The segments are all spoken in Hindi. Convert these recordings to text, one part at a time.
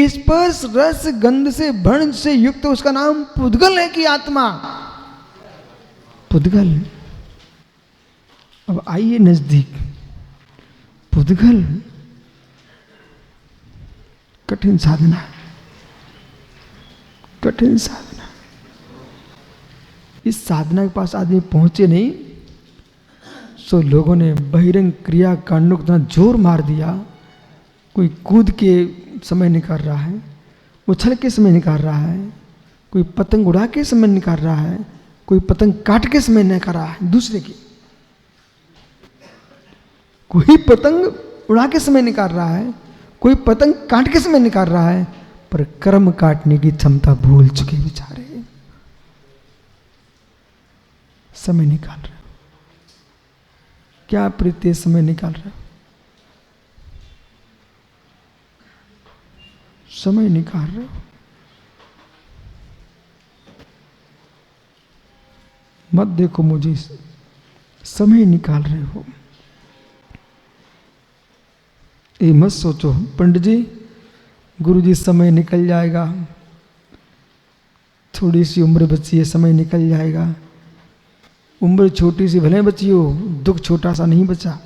स्पर्श रस गंध से वर्ण से युक्त उसका नाम पुद्गल है कि आत्मा? पुद्गल। अब आइए नजदीक। पुद्गल कठिन साधना, कठिन साधना। इस साधना के पास आदमी पहुंचे नहीं, सो लोगों ने बहिरंग क्रिया कांडों का जोर मार दिया। कोई कूद के समय निकाल रहा है, उछल के समय निकाल रहा है, कोई पतंग उड़ा के समय निकाल रहा है, कोई पतंग काट के समय निकाल रहा है दूसरे की, कोई पतंग उड़ा के समय निकाल रहा है, कोई पतंग काट के समय निकाल रहा है, पर कर्म काटने की क्षमता भूल चुके बेचारे। समय निकाल रहे हो, क्या प्रीति समय निकाल रहे हो? समय निकाल रहे हो। मत देखो मुझे, समय निकाल रहे हो। ये मत सोचो पंडित जी, गुरु जी समय निकल जाएगा, थोड़ी सी उम्र बची है, समय निकल जाएगा। उम्र छोटी सी भले बची हो, दुख छोटा सा नहीं बचा।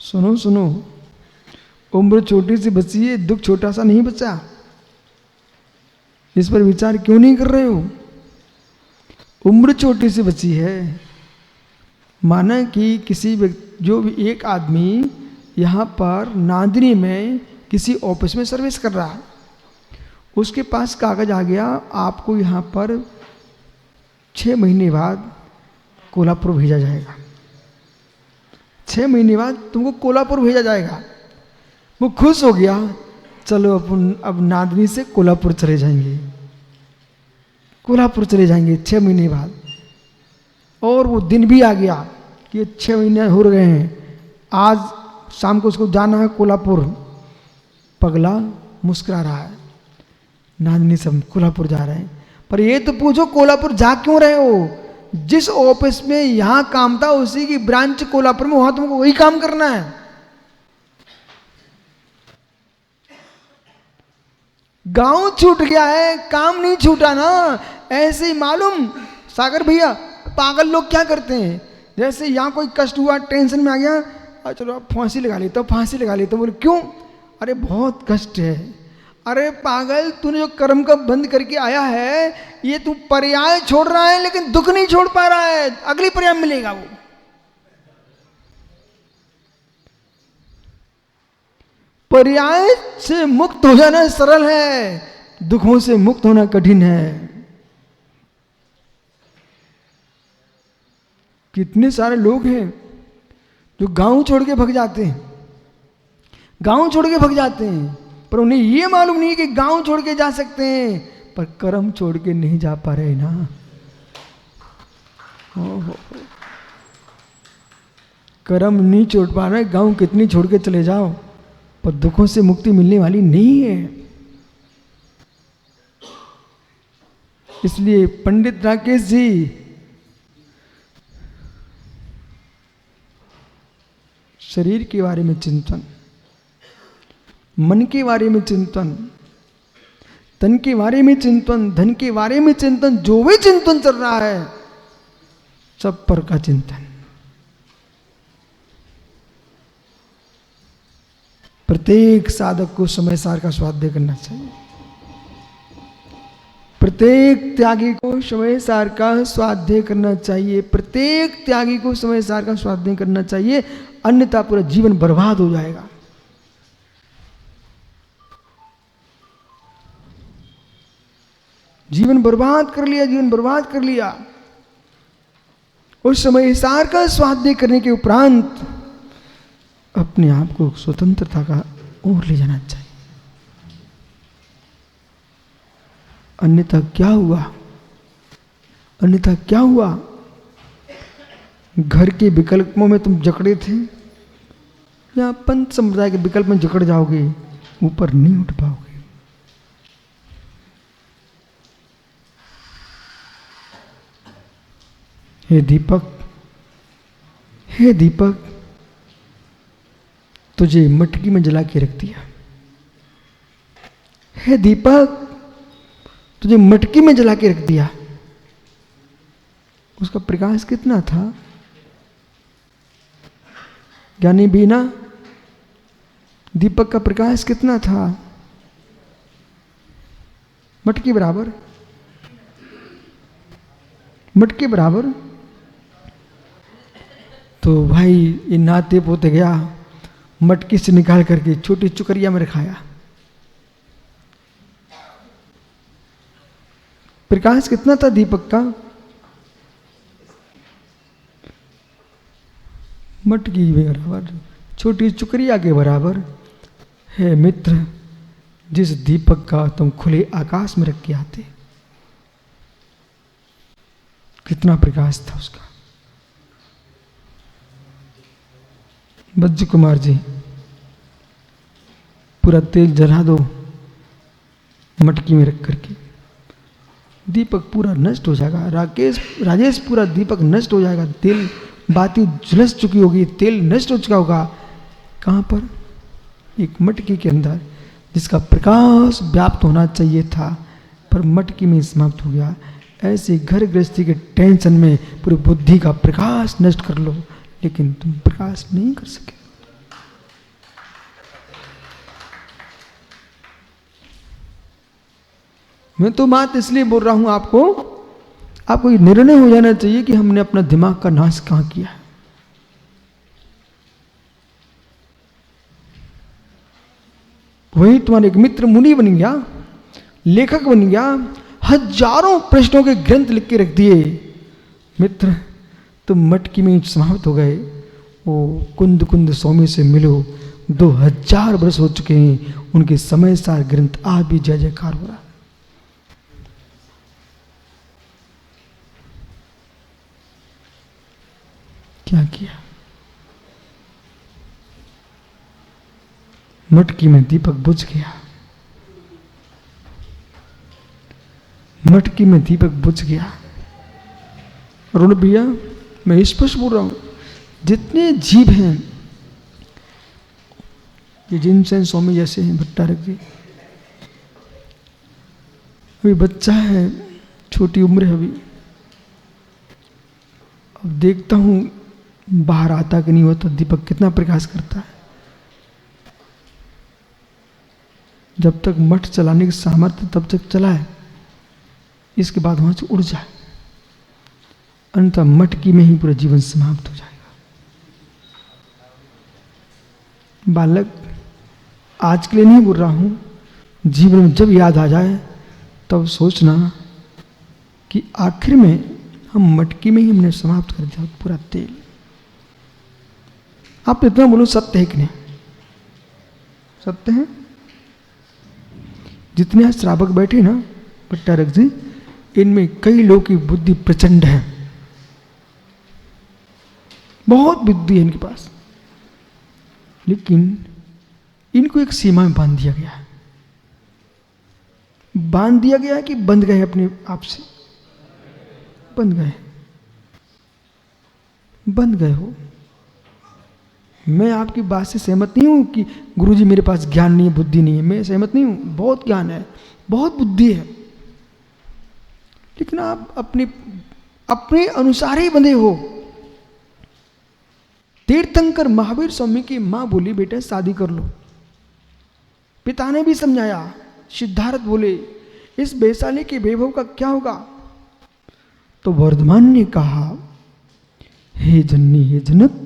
सुनो सुनो, उम्र छोटी सी बची है, दुख छोटा सा नहीं बचा। इस पर विचार क्यों नहीं कर रहे हो? उम्र छोटी सी बची है, माना कि किसी जो भी एक आदमी यहाँ पर नांदनी में किसी ऑफिस में सर्विस कर रहा है, उसके पास कागज आ गया, आपको यहाँ पर 6 महीने बाद कोल्हापुर भेजा जाएगा। 6 महीने बाद तुमको कोल्हापुर भेजा जाएगा। वो खुश हो गया, चलो अपन अब नांदनी से कोल्हापुर चले जाएंगे, कोल्हापुर चले जाएंगे 6 महीने बाद। और वो दिन भी आ गया कि 6 महीने हो गए हैं, आज शाम को उसको जाना है कोल्हापुर। पगला मुस्कुरा रहा है, नांदनी से कोल्हापुर जा रहे हैं। पर ये तो पूछो कोल्हापुर जा क्यों रहे हो? जिस ऑफिस में यहां काम था उसी की ब्रांच कोल्हापुर में, वहां तुमको वही काम करना है। गांव छूट गया है, काम नहीं छूटा ना। ऐसे ही मालूम सागर भैया, पागल लोग क्या करते हैं, जैसे यहां कोई कष्ट हुआ, टेंशन में आ गया, चलो अब फांसी लगा लेता हूं, फांसी लगा लेता हूं। बोले क्यों? अरे बहुत कष्ट है। अरे पागल, तूने जो कर्म का बंद करके आया है, ये तू पर्याय छोड़ रहा है लेकिन दुख नहीं छोड़ पा रहा है। अगली पर्याय मिलेगा वो। पर्याय से मुक्त हो जाना सरल है, दुखों से मुक्त होना कठिन है। कितने सारे लोग हैं जो गांव छोड़ के भग जाते हैं, गांव छोड़ के भग जाते हैं, पर उन्हें यह मालूम नहीं कि गांव छोड़ के जा सकते हैं, पर कर्म छोड़ के नहीं जा पा रहे ना। कर्म नहीं छोड़ पा रहे, गांव कितनी छोड़ के चले जाओ, पर दुखों से मुक्ति मिलने वाली नहीं है। इसलिए पंडित राकेश जी, शरीर के बारे में चिंतन, मन के बारे में चिंतन, तन के बारे में चिंतन, धन के बारे में चिंतन, जो भी चिंतन चल रहा है सब पर का चिंतन। प्रत्येक साधक को समय सार का स्वाध्याय करना चाहिए। प्रत्येक त्यागी को समय सार का स्वाध्याय करना चाहिए। प्रत्येक त्यागी को समय सार का स्वाध्याय करना चाहिए, अन्यथा पूरा जीवन बर्बाद हो जाएगा। जीवन बर्बाद कर लिया, जीवन बर्बाद कर लिया। उस समय सार का स्वाध्याय करने के उपरांत अपने आप को स्वतंत्रता का ओर ले जाना चाहिए। अन्यथा क्या हुआ? अन्यथा क्या हुआ? घर के विकल्पों में तुम जकड़े थे, या पंच संप्रदाय के विकल्प में जकड़ जाओगे, ऊपर नहीं उठ पाओगे। हे दीपक, हे दीपक, तुझे मटकी में जला के रख दिया। हे दीपक, तुझे मटकी में जला के रख दिया। उसका प्रकाश कितना था ज्ञानी बीना? दीपक का प्रकाश कितना था? मटकी बराबर, मटकी बराबर। तो भाई ये नाते पोते गया, मटकी से निकाल करके छोटी चुकरिया में रखाया। प्रकाश कितना था दीपक का? मटकी बराबर, छोटी चुकरिया के बराबर। हे मित्र, जिस दीपक का तुम खुले आकाश में रख के आते, कितना प्रकाश था उसका। बज्जू कुमार जी, पूरा तेल जला दो मटकी में रख करके, दीपक पूरा नष्ट हो जाएगा। राजेश पूरा दीपक नष्ट हो जाएगा। तेल बाती झुलस चुकी होगी, तेल नष्ट हो चुका होगा। कहाँ पर? एक मटकी के अंदर, जिसका प्रकाश व्याप्त होना चाहिए था, पर मटकी में समाप्त हो गया। ऐसे घर गृहस्थी के टेंशन में पूरी बुद्धि का प्रकाश नष्ट कर लो, लेकिन तुम प्रकाश नहीं कर सके। मैं तो बात इसलिए बोल रहा हूं आपको ये निर्णय हो जाना चाहिए कि हमने अपना दिमाग का नाश कहां किया है। वही तुम्हारा एक मित्र मुनि बन गया, लेखक बन गया, हजारों प्रश्नों के ग्रंथ लिख के रख दिए। मित्र तुम मटकी में समाप्त हो गए। वो कुंद कुंद स्वामी से मिलो, 2000 वर्ष हो चुके हैं, उनके समय सार ग्रंथ आज भी जय जयकार हो रहा है। क्या किया? मटकी में दीपक बुझ गया, मटकी में दीपक बुझ गया। अरुण भैया, मैं स्पष्ट बोल रहा हूं, जितने जीव हैं, ये जिनसेन स्वामी जैसे हैं, भट्टारक जी, अभी बच्चा है, छोटी उम्र है अभी। अब देखता हूं बाहर आता कि नहीं होता, दीपक कितना प्रकाश करता है। जब तक मठ चलाने की सामर्थ्य तब तक चलाए, इसके बाद वहां से उड़ जाए, अन्यथा मटकी में ही पूरा जीवन समाप्त हो जाएगा। बालक, आज के लिए नहीं बोल रहा हूं, जीवन में जब याद आ जाए तब सोचना कि आखिर में हम मटकी में ही हमने समाप्त कर दिया पूरा तेल। आप इतना बोलो, सत्य है कि नहीं? सत्य है। जितने आज श्रावक बैठे ना भट्टारक जी, इनमें कई लोगों की बुद्धि प्रचंड है, बहुत बुद्धि है इनके पास, लेकिन इनको एक सीमा में बांध दिया गया है। बांध दिया गया है कि बंध गए अपने आप से? बंध गए, बंध गए हो। मैं आपकी बात से सहमत नहीं हूं कि गुरुजी मेरे पास ज्ञान नहीं है, बुद्धि नहीं है। मैं सहमत नहीं हूं, बहुत ज्ञान है, बहुत बुद्धि है, लेकिन आप अपने अनुसार ही बंधे हो। तीर्थंकर महावीर स्वामी की मां बोली, बेटा शादी कर लो। पिता ने भी समझाया। सिद्धार्थ बोले, इस वैशाली के वैभव का क्या होगा? तो वर्धमान ने कहा, हे जननी, हे जनक,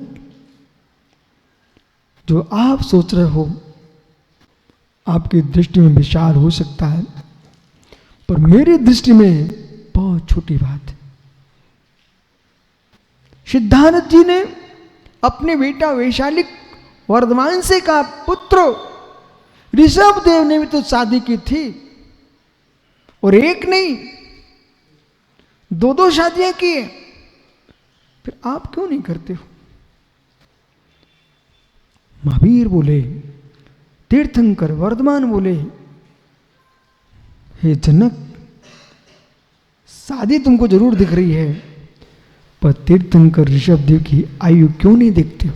जो आप सोच रहे हो आपकी दृष्टि में विशाल हो सकता है, पर मेरी दृष्टि में बहुत छोटी बात है। सिद्धार्थ जी ने अपने बेटा वैशाली वर्धमान से कहा, पुत्र, ऋषभ देव ने भी तो शादी की थी, और एक नहीं, 2 शादियां की, फिर आप क्यों नहीं करते हो? महावीर बोले, तीर्थंकर वर्धमान बोले, हे जनक, शादी तुमको जरूर दिख रही है, पर तीर्थंकर ऋषभदेव की आयु क्यों नहीं देखते हो?